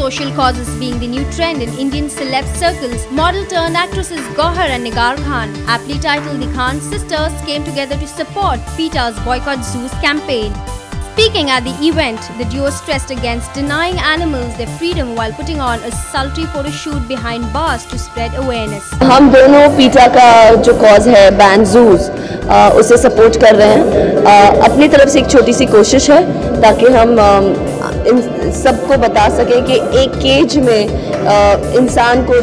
social causes being the new trend in Indian celeb circles, model-turned-actresses Gauhar and Nigar Khan, aptly titled the Khan sisters, came together to support PETA's Boycott Zoos campaign. Speaking at the event, the duo stressed against denying animals their freedom while putting on a sultry photo shoot behind bars to spread awareness. हम दोनों PETA का जो cause है ban ज़ूज़ उसे support कर रहे हैं। अपनी तरफ से एक छोटी सी कोशिश है ताकि हम इन सबको बता सकें कि एक केज में इंसान को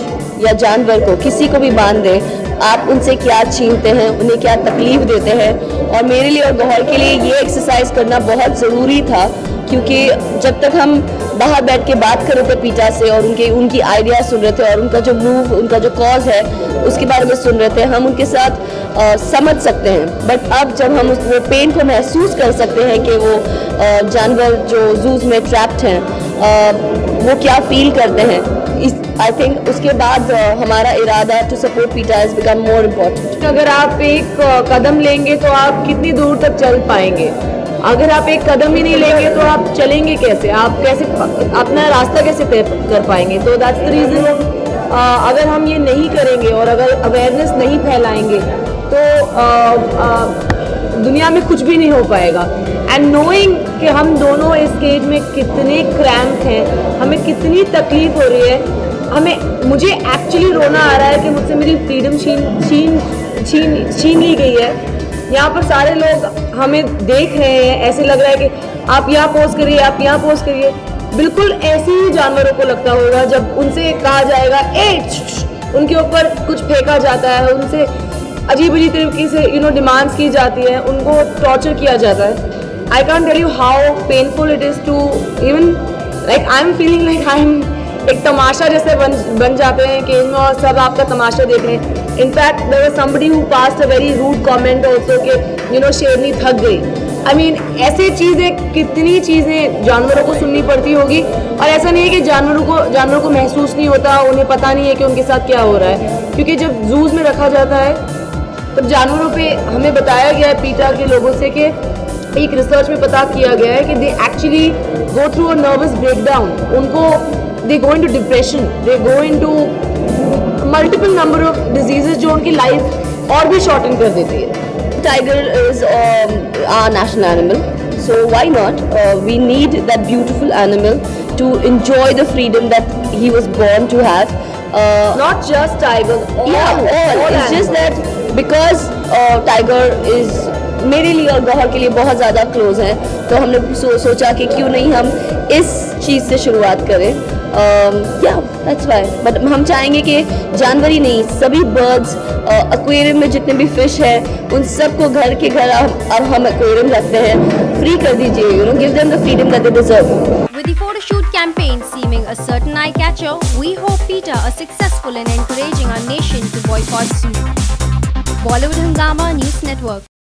या जानवर को किसी को भी बांध दें, आप उनसे क्या छीनते हैं, उन्हें क्या तकलीफ देते हैं। और मेरे लिए और गौहर के लिए ये एक्सरसाइज करना बहुत ज़रूरी था, क्योंकि जब तक हम बाहर बैठ के बात कर रहे थे PETA से और उनकी आइडिया सुन रहे थे और उनका जो मूव, उनका जो कॉज है उसके बारे में सुन रहे थे, हम उनके साथ समझ सकते हैं। बट अब जब हम वो पेन को महसूस कर सकते हैं कि वो जानवर जो ज़ूज़ में ट्रैप्ड हैं वो क्या फील करते हैं, आई थिंक उसके बाद हमारा इरादा to support PETA has become more important. अगर आप एक कदम लेंगे तो आप कितनी दूर तक चल पाएंगे? अगर आप एक कदम ही नहीं लेंगे तो आप चलेंगे कैसे? आप कैसे अपना रास्ता कैसे तय कर पाएंगे? तो दैट्स द रीज़न। अगर हम ये नहीं करेंगे और अगर अवेयरनेस नहीं फैलाएंगे तो दुनिया में कुछ भी नहीं हो पाएगा। एंड नोइंग कि हम दोनों इस केज में कितने क्रैम्प हैं, हमें कितनी तकलीफ हो रही है, मुझे एक्चुअली रोना आ रहा है कि मुझसे मेरी फ्रीडम छीन ली गई है। यहाँ पर सारे लोग हमें देख रहे हैं, ऐसे लग रहा है कि आप यहाँ पोस्ट करिए, आप यहाँ पोस्ट करिए। बिल्कुल ऐसे ही जानवरों को लगता होगा जब उनसे कहा जाएगा उनके ऊपर कुछ फेंका जाता है, उनसे अजीब अजीब तरीके से डिमांड्स की जाती है, उनको टॉर्चर किया जाता है। I can tell you how painful it is to even like I am feeling like I am एक तमाशा जैसे बन जाते हैं केज में और सब आपका तमाशा देख रहे हैं। In fact there was somebody who passed a very rude comment also कि शेरनी थक गई। आई मीन ऐसे चीज़ें, कितनी चीज़ें जानवरों को सुननी पड़ती होगी। और ऐसा नहीं है कि जानवरों को महसूस नहीं होता, उन्हें पता नहीं है कि उनके साथ क्या हो रहा है, क्योंकि जब ज़ूज़ में रखा जाता है तब जानवरों पे हमें बताया गया है PETA के लोगों से कि एक रिसर्च में पता किया गया है कि they actually go through a nervous breakdown. उनको they go into depression, they go into multiple number of diseases जो उनकी लाइफ और भी शॉर्टन कर देती है। Tiger is our national animal, so why not? We need that beautiful animal to enjoy the freedom that he was born to have. Not just tiger, all. It's just that because tiger is मेरे लिए और गौहर के लिए बहुत ज़्यादा close है, तो हमने सोचा कि क्यों नहीं हम इस चीज़ से शुरुआत करें। that's why. बट हम चाहेंगे कि जानवर ही नहीं, सभी बर्ड्स, एक्वेरियम में जितने भी फिश हैं, उन सबको घर के घर अब हम एक्वेरियम रखते हैं, फ्री कर दीजिए, give them the freedom that they deserve. With the photo shoot campaign seeming a certain eye-catcher, we hope PETA are successful in encouraging our nation to boycott zoos. Bollywood Hungama News Network.